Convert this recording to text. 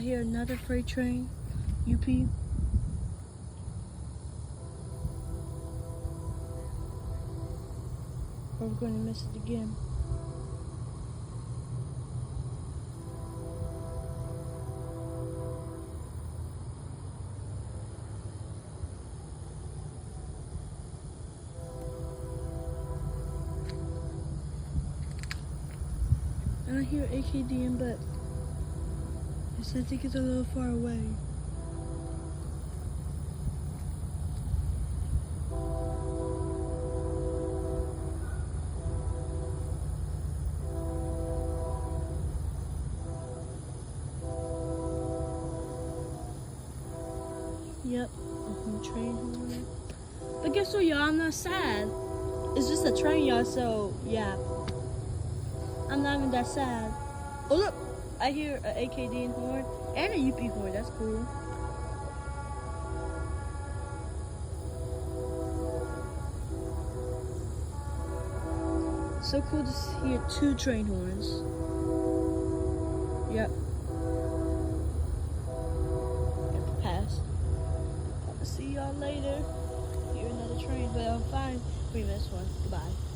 hear another freight train. UP. Or we're going to miss it again. And I hear AKDN, but I think it's a little far away. Yep, train horn. But guess what, y'all? I'm not sad. It's just a train, y'all. So yeah, I'm not even that sad. Oh look, I hear an AKDN horn and a UP horn. That's cool. So cool to hear 2 train horns. Yep. Pass. I'll see y'all later. Hear another train, but I'm fine. We missed one. Goodbye.